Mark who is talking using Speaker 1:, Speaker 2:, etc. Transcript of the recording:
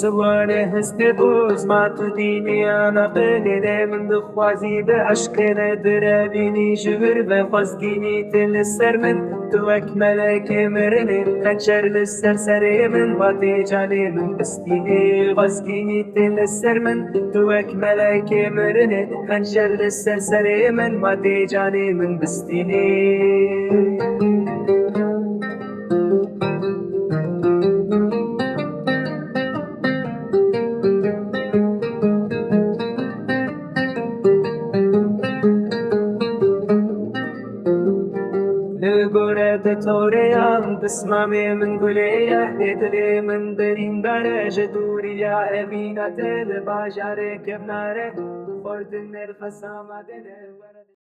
Speaker 1: سوانه هستی دوز ما تو دینی انا قلیده من دخوازی به عشقنا درابینی جبر و خزگینی تل سر من تو اکملک مرنه خنجر لسر سر من واتی جانی من بستینی خزگینی تل سر من تو اکملک مرنه خنجر لسر سر من واتی جانی من بستینی لقرة توريان تسمامي من قلية هدلي من درين درجة دوري يا أبينا تل باجارك بنارك فورد النرفة سامة